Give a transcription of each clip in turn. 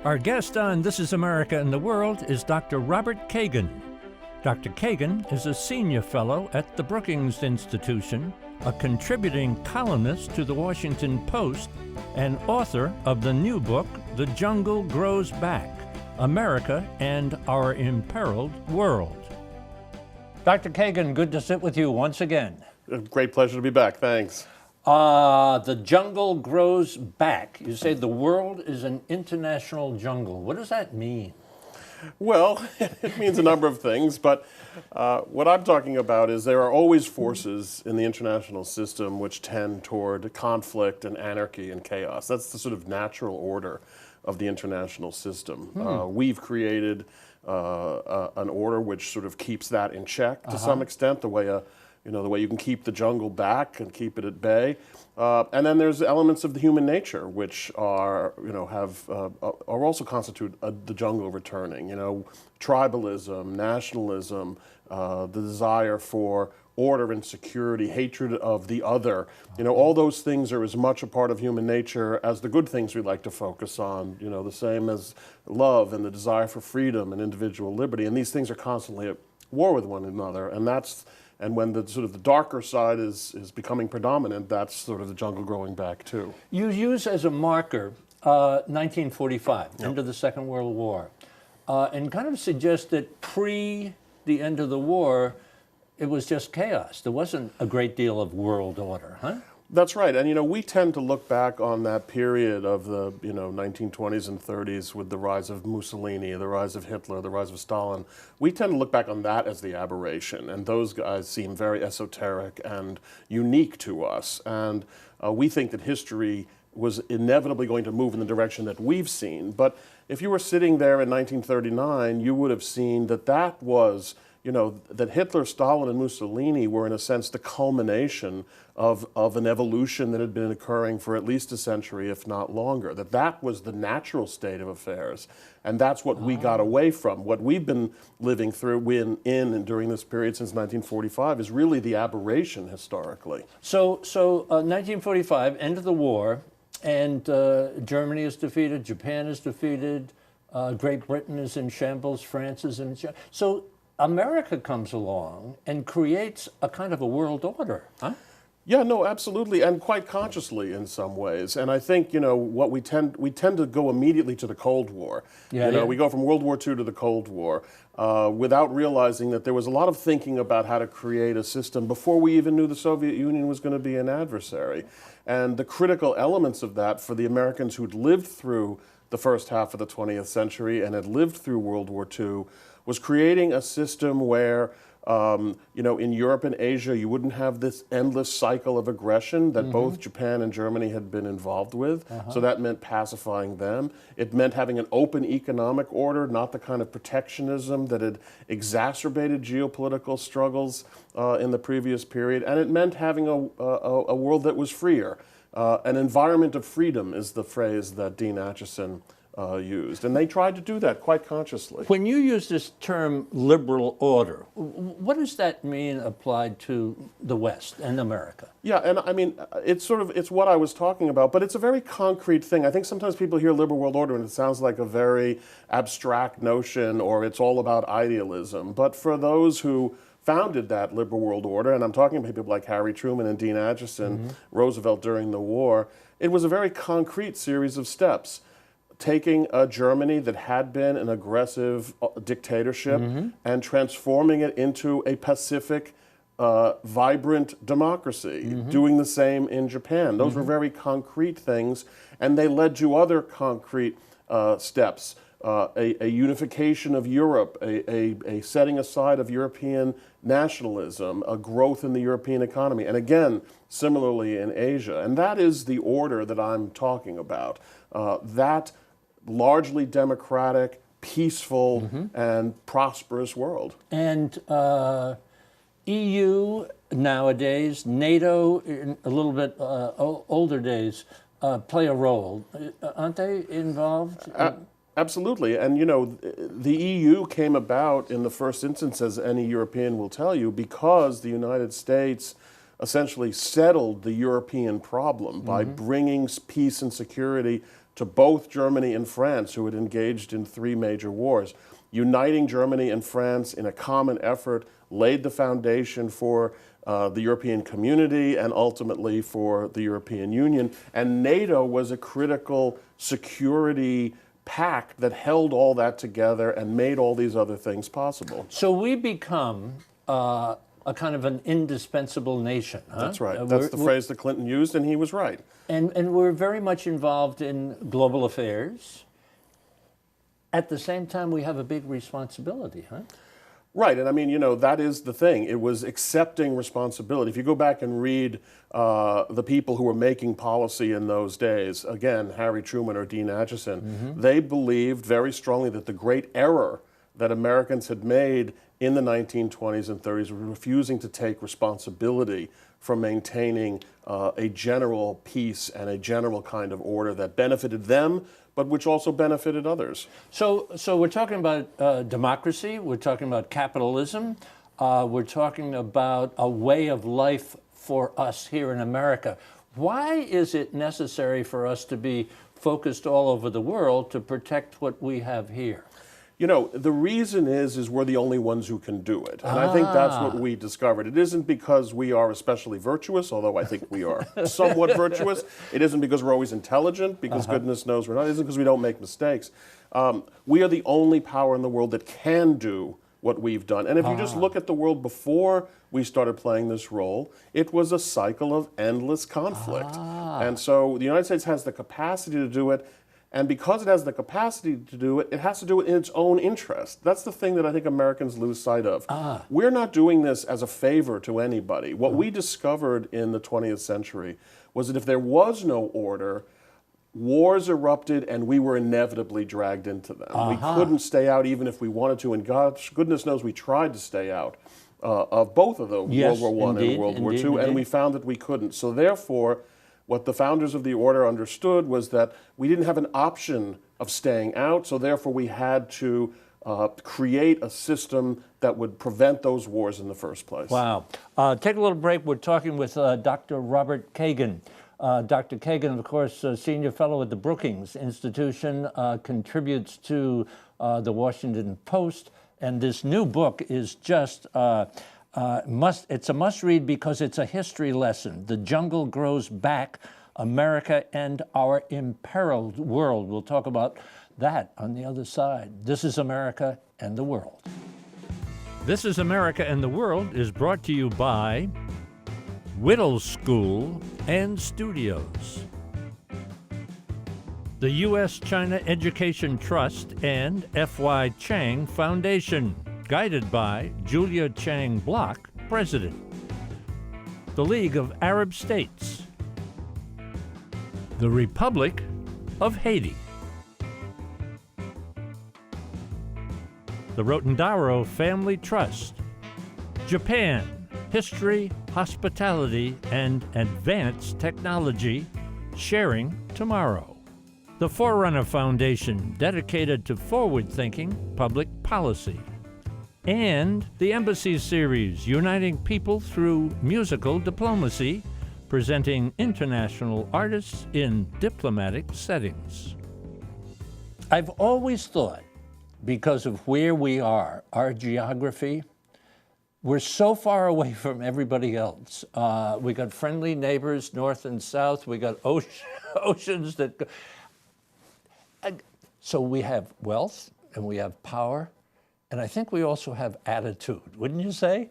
Our guest on This is America and the World is Dr. Robert Kagan. Dr. Kagan is a senior fellow at the Brookings Institution, a contributing columnist to the Washington Post, and author of the new book, The Jungle Grows Back, America and Our Imperiled World. Dr. Kagan, good to sit with you once again. A great pleasure to be back, thanks. The jungle grows back. You say the world is an international jungle. What does that mean? Well, it means a number of things, but what I'm talking about is there are always forces in the international system which tend toward conflict and anarchy and chaos. That's the sort of natural order of the international system. We've created an order which sort of keeps that in check to some extent, the way you can keep the jungle back and keep it at bay. And then there's elements of the human nature which are also constitute the jungle returning. Tribalism, nationalism, the desire for order and security, hatred of the other. All those things are as much a part of human nature as the good things we like to focus on. The same as love and the desire for freedom and individual liberty. And these things are constantly at war with one another, and when the sort of the darker side is becoming predominant, that's sort of the jungle growing back too. You use as a marker 1945, end of the Second World War, and kind of suggest that pre the end of the war, it was just chaos. There wasn't a great deal of world order, huh? That's right, and we tend to look back on that period of the 1920s and 30s with the rise of Mussolini, the rise of Hitler, the rise of Stalin. We tend to look back on that as the aberration, and those guys seem very esoteric and unique to us. And we think that history was inevitably going to move in the direction that we've seen. But if you were sitting there in 1939, you would have seen that was that Hitler, Stalin, and Mussolini were, in a sense, the culmination of an evolution that had been occurring for at least a century, if not longer. That was the natural state of affairs. And that's what we got away from. What we've been living through in and during this period since 1945 is really the aberration historically. So 1945, end of the war, and Germany is defeated, Japan is defeated, Great Britain is in shambles, France is in shambles. So America comes along and creates a kind of a world order, huh? Yeah, no, absolutely, and quite consciously in some ways. And I think, what we tend to go immediately to the Cold War. We go from World War II to the Cold War without realizing that there was a lot of thinking about how to create a system before we even knew the Soviet Union was going to be an adversary. And the critical elements of that for the Americans who'd lived through the first half of the 20th century and had lived through World War II was creating a system where, in Europe and Asia, you wouldn't have this endless cycle of aggression that both Japan and Germany had been involved with. So that meant pacifying them. It meant having an open economic order, not the kind of protectionism that had exacerbated geopolitical struggles in the previous period. And it meant having a world that was freer. An environment of freedom is the phrase that Dean Acheson used. And they tried to do that quite consciously. When you use this term liberal order, what does that mean applied to the West and America? Yeah, and I mean, it's what I was talking about, but it's a very concrete thing. I think sometimes people hear liberal world order and it sounds like a very abstract notion or it's all about idealism. But for those who founded that liberal world order, and I'm talking about people like Harry Truman and Dean Acheson, Roosevelt during the war, it was a very concrete series of steps. Taking a Germany that had been an aggressive dictatorship and transforming it into a pacific, vibrant democracy, doing the same in Japan. Those were very concrete things, and they led to other concrete steps. A unification of Europe, a setting aside of European nationalism, a growth in the European economy, and again, similarly in Asia. And that is the order that I'm talking about. That largely democratic, peaceful, and prosperous world. And EU nowadays, NATO in a little bit older days, play a role. Aren't they involved? Absolutely. And, the EU came about in the first instance, as any European will tell you, because the United States essentially settled the European problem by bringing peace and security to both Germany and France, who had engaged in 3 major wars. Uniting Germany and France in a common effort laid the foundation for the European community and ultimately for the European Union. And NATO was a critical security pact that held all that together and made all these other things possible. So we become a kind of an indispensable nation. Huh? That's right. That's the phrase that Clinton used, and he was right. And we're very much involved in global affairs. At the same time, we have a big responsibility, huh? Right, and I mean, you know, that is the thing. It was accepting responsibility. If you go back and read the people who were making policy in those days, again, Harry Truman or Dean Acheson, they believed very strongly that the great error that Americans had made in the 1920s and 30s was refusing to take responsibility for maintaining a general peace and a general kind of order that benefited them, but which also benefited others. So we're talking about democracy, we're talking about capitalism, we're talking about a way of life for us here in America. Why is it necessary for us to be focused all over the world to protect what we have here? You know, the reason is we're the only ones who can do it. And I think that's what we discovered. It isn't because we are especially virtuous, although I think we are somewhat virtuous. It isn't because we're always intelligent, because goodness knows we're not. It isn't because we don't make mistakes. We are the only power in the world that can do what we've done. And if you just look at the world before we started playing this role, it was a cycle of endless conflict. And so the United States has the capacity to do it. And because it has the capacity to do it, it has to do it in its own interest. That's the thing that I think Americans lose sight of. We're not doing this as a favor to anybody. What we discovered in the 20th century was that if there was no order, wars erupted and we were inevitably dragged into them. We couldn't stay out even if we wanted to, and goodness knows we tried to stay out of both of them, yes, World War I and World War II, and we found that we couldn't. So therefore, what the founders of the order understood was that we didn't have an option of staying out, so therefore we had to create a system that would prevent those wars in the first place. Wow. Take a little break. We're talking with Dr. Robert Kagan. Dr. Kagan, of course, a senior fellow at the Brookings Institution, contributes to the Washington Post, and this new book is just it's a must-read because it's a history lesson. The Jungle Grows Back, America and Our Imperiled World. We'll talk about that on the other side. This is America and the World. This is America and the World is brought to you by Whittle School and Studios, the U.S.-China Education Trust and F.Y. Chang Foundation, guided by Julia Chang Block, President. The League of Arab States. The Republic of Haiti. The Rotendaro Family Trust. Japan, History, Hospitality, and Advanced Technology, sharing tomorrow. The Forerunner Foundation, dedicated to forward-thinking public policy. And the Embassy Series, uniting people through musical diplomacy, presenting international artists in diplomatic settings. I've always thought, because of where we are, our geography, we're so far away from everybody else. We got friendly neighbors, north and south. We got oceans that go. So we have wealth and we have power. And I think we also have attitude, wouldn't you say?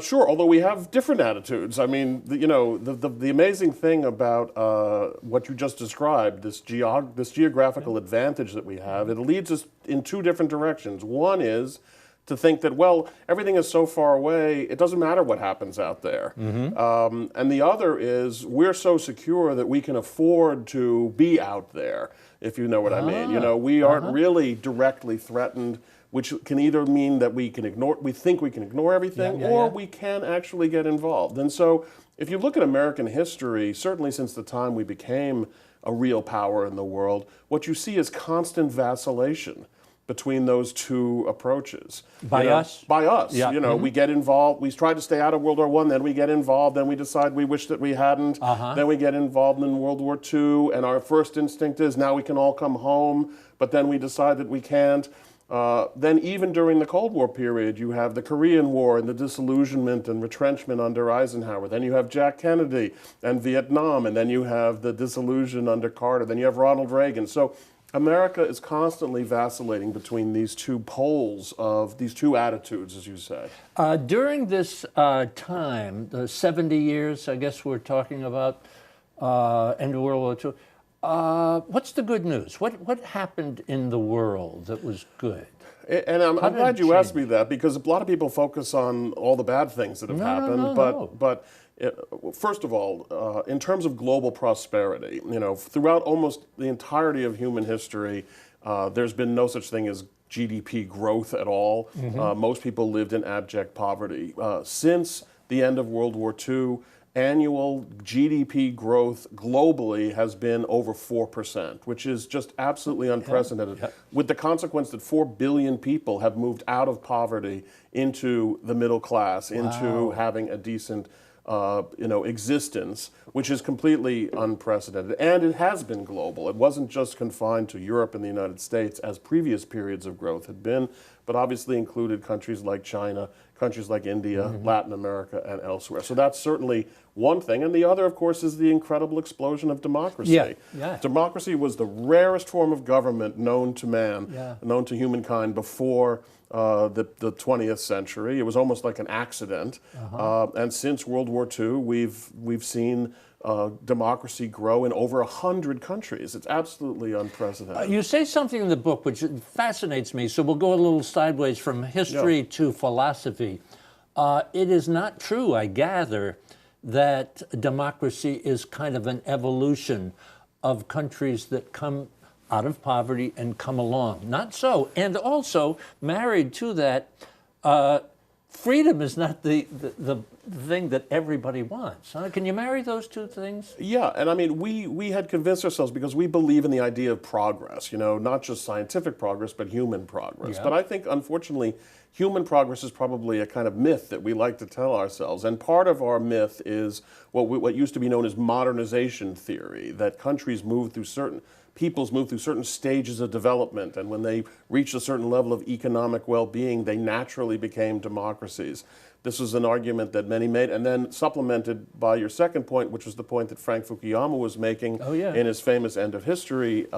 Sure, although we have different attitudes. I mean, the amazing thing about what you just described, this geographical advantage that we have, it leads us in two different directions. One is to think that, well, everything is so far away, it doesn't matter what happens out there. And the other is we're so secure that we can afford to be out there, if you know what I mean. You know, we aren't really directly threatened, which can either mean that we think we can ignore everything, or we can actually get involved. And so if you look at American history, certainly since the time we became a real power in the world, what you see is constant vacillation between those two approaches. By us? By us. Yeah. We get involved. We tried to stay out of World War I, then we get involved, then we decide we wish that we hadn't, then we get involved in World War II, and our first instinct is now we can all come home, but then we decide that we can't. Then even during the Cold War period, you have the Korean War and the disillusionment and retrenchment under Eisenhower. Then you have Jack Kennedy and Vietnam, and then you have the disillusion under Carter. Then you have Ronald Reagan. So America is constantly vacillating between these two poles of these two attitudes, as you say. During this time, the 70 years, I guess we're talking about, end of World War II, what's the good news? What happened in the world that was good? And I'm glad you asked me that, because a lot of people focus on all the bad things that have happened. But first of all, in terms of global prosperity, throughout almost the entirety of human history, there's been no such thing as GDP growth at all. Most people lived in abject poverty. Since the end of World War II, annual GDP growth globally has been over 4%, which is just absolutely unprecedented, with the consequence that 4 billion people have moved out of poverty into the middle class, into having a decent existence, which is completely unprecedented. And it has been global. It wasn't just confined to Europe and the United States, as previous periods of growth had been, but obviously included countries like China, countries like India, Latin America, and elsewhere. So that's certainly one thing. And the other, of course, is the incredible explosion of democracy. Democracy was the rarest form of government known to man, known to humankind before the 20th century. It was almost like an accident. And since World War II, we've seen democracy grow in over 100 countries. It's absolutely unprecedented. You say something in the book which fascinates me, so we'll go a little sideways from history to philosophy. It is not true, I gather, that democracy is kind of an evolution of countries that come out of poverty and come along. Not so. And also, married to that, freedom is not the thing that everybody wants. Can you marry those two things? Yeah, and I mean, we had convinced ourselves, because we believe in the idea of progress, not just scientific progress, but human progress. But I think, unfortunately, human progress is probably a kind of myth that we like to tell ourselves. And part of our myth is what used to be known as modernization theory, that peoples move through certain stages of development, and when they reached a certain level of economic well-being, they naturally became democracies. This was an argument that many made, and then supplemented by your second point, which was the point that Frank Fukuyama was making in his famous End of History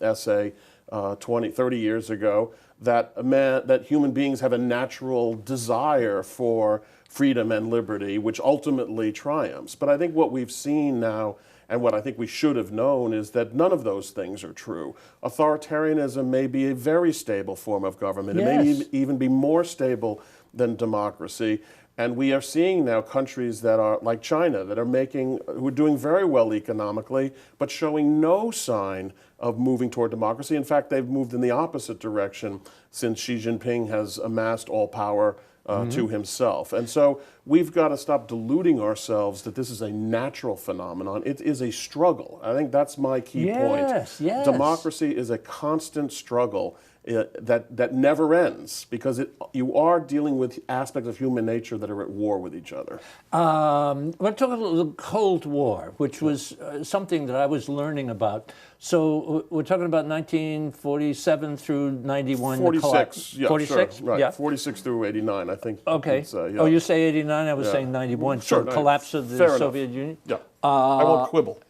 essay 30 years ago, that human beings have a natural desire for freedom and liberty, which ultimately triumphs. But I think what we've seen now, and what I think we should have known, is that none of those things are true. Authoritarianism may be a very stable form of government. It may even be more stable than democracy. And we are seeing now countries that are like China, who are doing very well economically, but showing no sign of moving toward democracy. In fact, they've moved in the opposite direction since Xi Jinping has amassed all power to himself. And so we've got to stop deluding ourselves that this is a natural phenomenon. It is a struggle. I think that's my key point. Democracy is a constant struggle that never ends, because you are dealing with aspects of human nature that are at war with each other. We're talking about the Cold War, which was something that I was learning about. So we're talking about 1947 through 91. 46, yeah, 46? Sure, right. 46 through 89, I think. Okay. Oh, you say 89, I was saying 91. Sure, so collapse of the Soviet Union? Yeah. I won't quibble.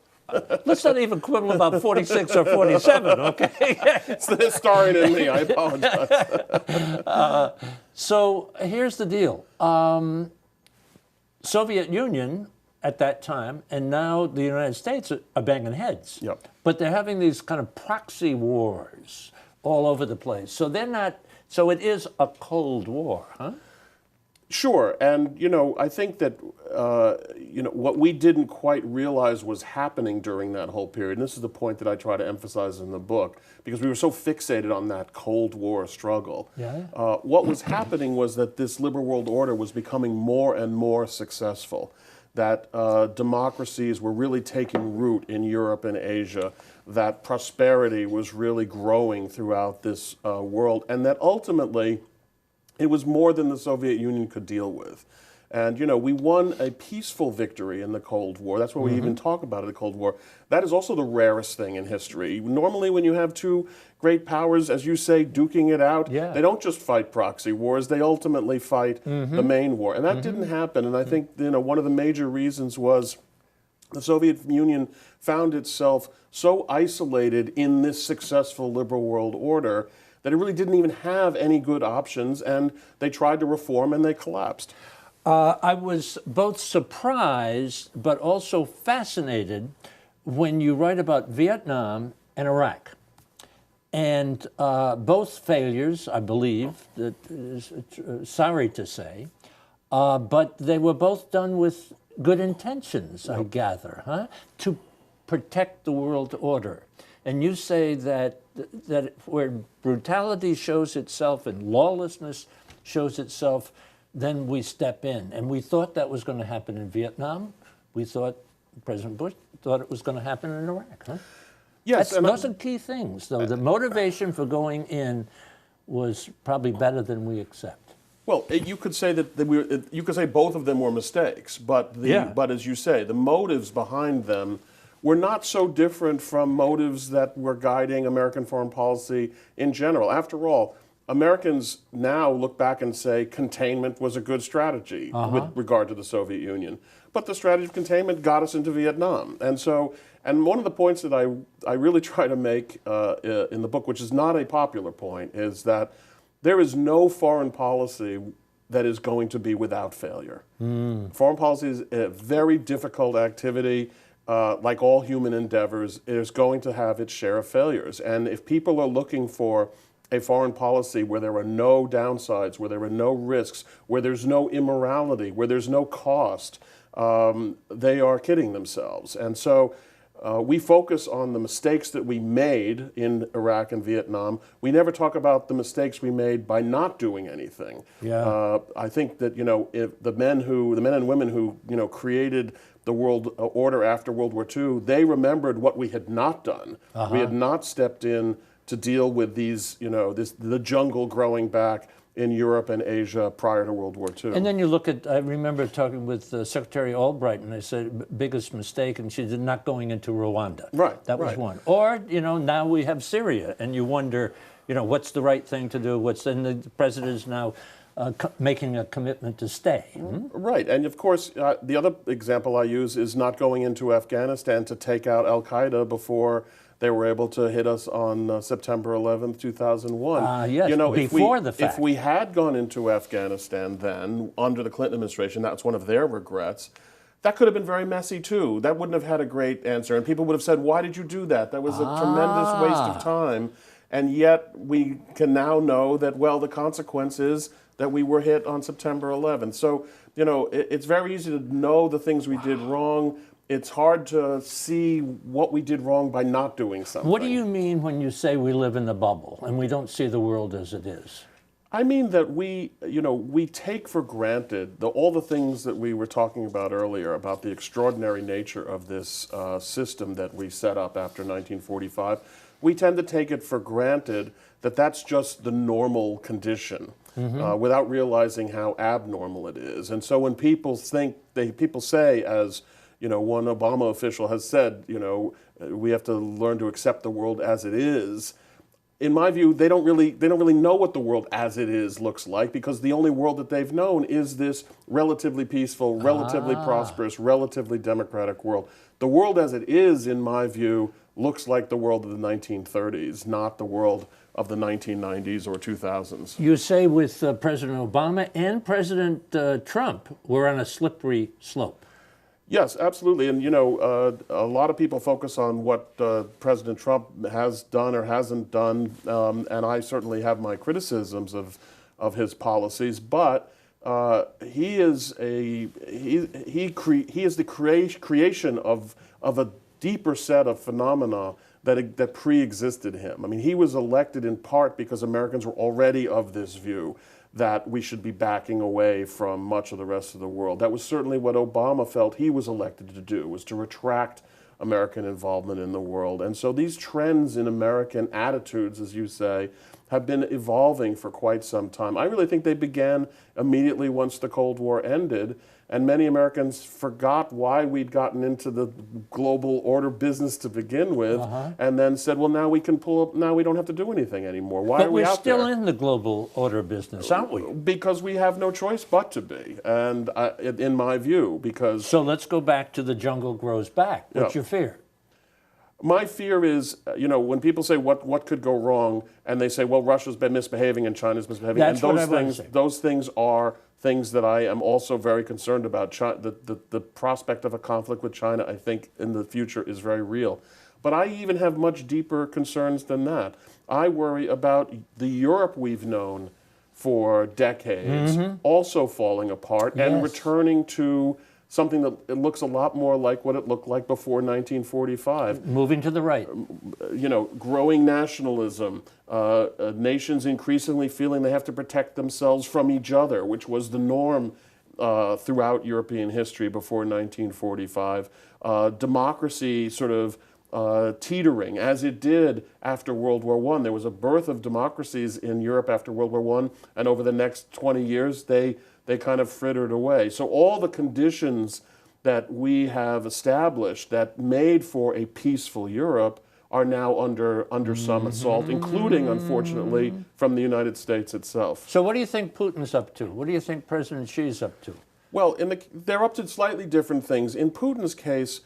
Let's not even quibble about 46 or 47, okay? It's the historian in me, I apologize. So here's the deal. Soviet Union at that time, and now the United States are banging heads. But they're having these kind of proxy wars all over the place. So so it is a Cold War, huh? Sure, and I think that what we didn't quite realize was happening during that whole period, and this is the point that I try to emphasize in the book, because we were so fixated on that Cold War struggle. What was happening was that this liberal world order was becoming more and more successful. that democracies were really taking root in Europe and Asia, that prosperity was really growing throughout this world, and that ultimately it was more than the Soviet Union could deal with. And, you know, we won a peaceful victory in the Cold War. That's what we even talk about in the Cold War. That is also the rarest thing in history. Normally, when you have two great powers, as you say, duking it out, they don't just fight proxy wars, they ultimately fight the main war. And that didn't happen. And I think, you know, one of the major reasons was the Soviet Union found itself so isolated in this successful liberal world order that it really didn't even have any good options, and they tried to reform and they collapsed. I was both surprised but also fascinated when you write about Vietnam and Iraq. And both failures, I believe, that is sorry to say, but they were both done with good intentions, I gather, to protect the world order. And you say that where brutality shows itself and lawlessness shows itself, then we step in. And we thought that was going to happen in Vietnam. We thought, President Bush thought it was going to happen in Iraq. Yes, those are key things, though. The motivation for going in was probably better than we accept. Well, you could say you could say both of them were mistakes, but but as you say, the motives behind them were not so different from motives that were guiding American foreign policy in general. After all, Americans now look back and say containment was a good strategy with regard to the Soviet Union. But the strategy of containment got us into Vietnam. And so, and one of the points that I really try to make in the book, which is not a popular point, is that there is no foreign policy that is going to be without failure. Foreign policy is a very difficult activity. Like all human endeavors, it is going to have its share of failures. And if people are looking for a foreign policy where there are no downsides, where there are no risks, where there's no immorality, where there's no cost, they are kidding themselves. And so we focus on the mistakes that we made in Iraq and Vietnam. We never talk about the mistakes we made by not doing anything. I think that, you know, if the men and women who, you know, created the world order after World War II, they remembered what we had not done. We had not stepped in to deal with these, you know, the jungle growing back in Europe and Asia prior to World War II. And then you look at, I remember talking with Secretary Albright, and I said, biggest mistake, and she said, not going into Rwanda. That was one. Or, you know, now we have Syria, and you wonder, you know, what's the right thing to do? And the president is now making a commitment to stay. Right, and of course, the other example I use is not going into Afghanistan to take out Al-Qaeda before they were able to hit us on September 11th, 2001. Yes, you know, before the fact. If we had gone into Afghanistan then, under the Clinton administration, that's one of their regrets, that could have been very messy too. That wouldn't have had a great answer. And people would have said, why did you do that? That was a tremendous waste of time. And yet we can now know that, well, the consequence is that we were hit on September 11th. So, you know, it's very easy to know the things we did wrong. It's hard to see what we did wrong by not doing something. What do you mean when you say we live in the bubble and we don't see the world as it is? I mean that we take for granted all the things that we were talking about earlier about the extraordinary nature of this system that we set up after 1945. We tend to take it for granted that that's just the normal condition without realizing how abnormal it is. And so when people say, as you know, one Obama official has said, you know, we have to learn to accept the world as it is. In my view, they don't really know what the world as it is looks like, because the only world that they've known is this relatively peaceful, relatively prosperous, relatively democratic world. The world as it is, in my view, looks like the world of the 1930s, not the world of the 1990s or 2000s. You say with President Obama and President Trump, we're on a slippery slope. Yes, absolutely. And, you know, a lot of people focus on what President Trump has done or hasn't done, and I certainly have my criticisms of his policies, but he is the creation of a deeper set of phenomena that pre-existed him. I mean, he was elected in part because Americans were already of this view that we should be backing away from much of the rest of the world. That was certainly what Obama felt he was elected to do, was to retract American involvement in the world. And so these trends in American attitudes, as you say, have been evolving for quite some time. I really think they began immediately once the Cold War ended, and many Americans forgot why we'd gotten into the global order business to begin with, and then said, well, now we can pull up, now we don't have to do anything anymore. Why are we out there? But we're still in the global order business, aren't we? Because we have no choice but to be, and in my view, because... So let's go back to the jungle grows back. What's your fear? My fear is, when people say what could go wrong, and they say, well, Russia's been misbehaving and China's misbehaving, That's and those things are things that I am also very concerned about. The prospect of a conflict with China, I think, in the future is very real. But I even have much deeper concerns than that. I worry about the Europe we've known for decades also falling apart and returning to something that it looks a lot more like what it looked like before 1945. Moving to the right. Growing nationalism, nations increasingly feeling they have to protect themselves from each other, which was the norm throughout European history before 1945. Democracy sort of teetering, as it did after World War I. There was a birth of democracies in Europe after World War I, and over the next 20 years, they kind of frittered away. So all the conditions that we have established that made for a peaceful Europe are now under some assault, including, unfortunately, from the United States itself. So what do you think Putin's up to? What do you think President Xi's up to? Well, they're up to slightly different things. In Putin's case,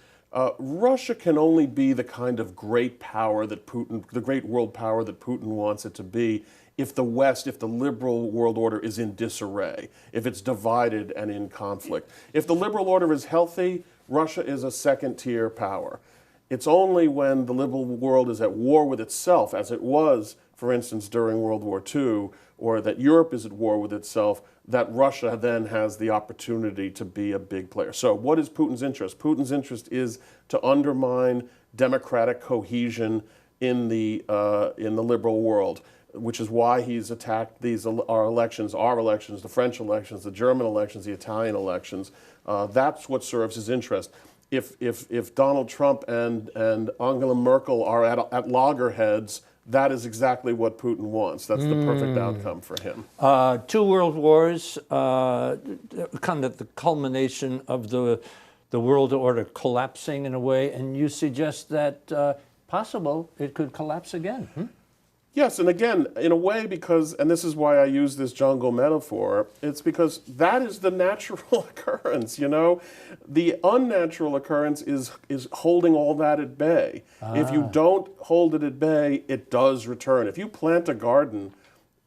Russia can only be the kind of great power that the great world power that Putin wants it to be, if the West, if the liberal world order is in disarray, if it's divided and in conflict. If the liberal order is healthy, Russia is a second-tier power. It's only when the liberal world is at war with itself, as it was, for instance, during World War II, or that Europe is at war with itself, that Russia then has the opportunity to be a big player. So what is Putin's interest? Putin's interest is to undermine democratic cohesion in the liberal world, which is why he's attacked our elections, the French elections, the German elections, the Italian elections. That's what serves his interest. If Donald Trump and Angela Merkel are at loggerheads, that is exactly what Putin wants. That's the perfect outcome for him. 2 world wars, kind of the culmination of the world order collapsing in a way, and you suggest that possible it could collapse again. Yes, and again, in a way, and this is why I use this jungle metaphor, it's because that is the natural occurrence, The unnatural occurrence is holding all that at bay. If you don't hold it at bay, it does return. If you plant a garden,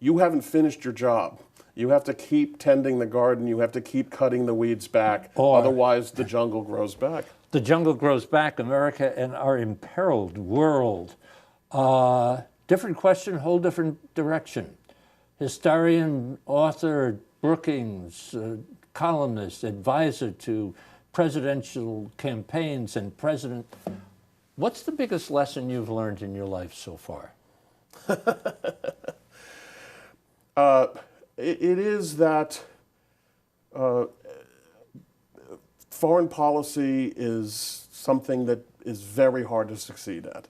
you haven't finished your job. You have to keep tending the garden, you have to keep cutting the weeds back, otherwise the jungle grows back. The jungle grows back, America and Our Imperiled World. Different question, whole different direction. Historian, author, Brookings, columnist, advisor to presidential campaigns and president. What's the biggest lesson you've learned in your life so far? It is that foreign policy is something that is very hard to succeed at.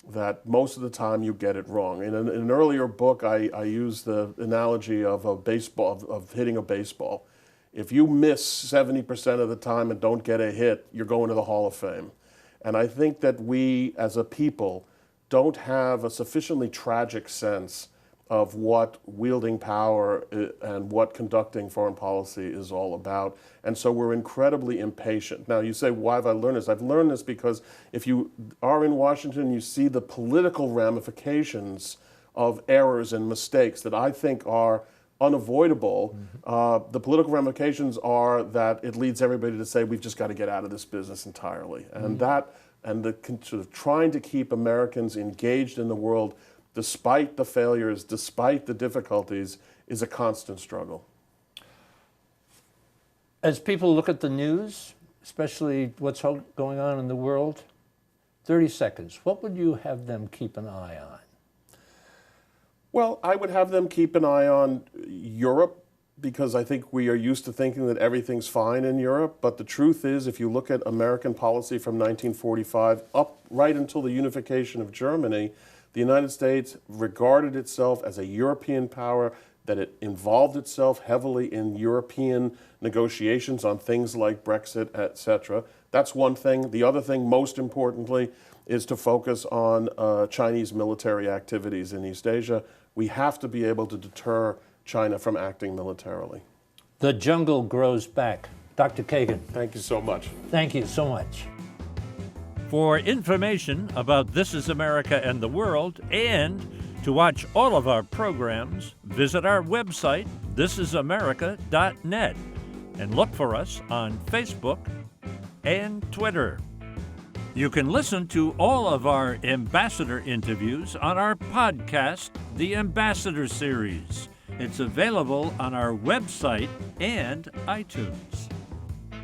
That most of the time you get it wrong. In an earlier book, I used the analogy of of hitting a baseball. If you miss 70% of the time and don't get a hit, you're going to the Hall of Fame. And I think that we, as a people, don't have a sufficiently tragic sense of what wielding power and what conducting foreign policy is all about. And so we're incredibly impatient. Now you say, why have I learned this? I've learned this because if you are in Washington, you see the political ramifications of errors and mistakes that I think are unavoidable. The political ramifications are that it leads everybody to say, we've just got to get out of this business entirely. And the sort of trying to keep Americans engaged in the world despite the failures, despite the difficulties, is a constant struggle. As people look at the news, especially what's going on in the world, 30 seconds, what would you have them keep an eye on? Well, I would have them keep an eye on Europe, because I think we are used to thinking that everything's fine in Europe. But the truth is, if you look at American policy from 1945 up right until the unification of Germany, the United States regarded itself as a European power, that it involved itself heavily in European negotiations on things like Brexit, etc. That's one thing. The other thing, most importantly, is to focus on Chinese military activities in East Asia. We have to be able to deter China from acting militarily. The jungle grows back. Dr. Kagan. Thank you so much. Thank you so much. For information about This is America and the World, and to watch all of our programs, visit our website, thisisamerica.net, and look for us on Facebook and Twitter. You can listen to all of our ambassador interviews on our podcast, The Ambassador Series. It's available on our website and iTunes.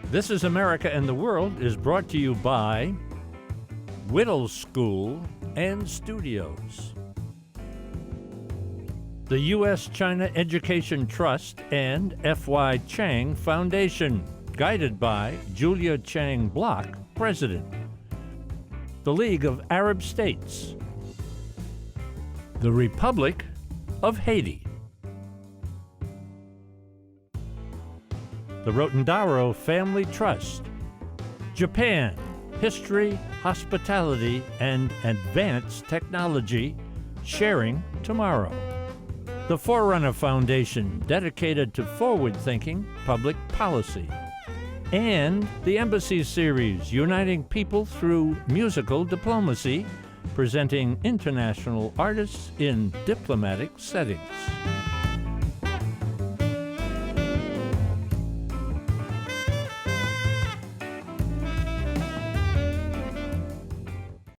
This is America and the World is brought to you by Whittle School and Studios, the U.S.-China Education Trust and F.Y. Chang Foundation, guided by Julia Chang Block, President, the League of Arab States, the Republic of Haiti, the Rotendaro Family Trust, Japan, History, Hospitality, and Advanced Technology, Sharing Tomorrow, the Forerunner Foundation, dedicated to forward-thinking public policy, and the Embassy Series, uniting people through musical diplomacy, presenting international artists in diplomatic settings.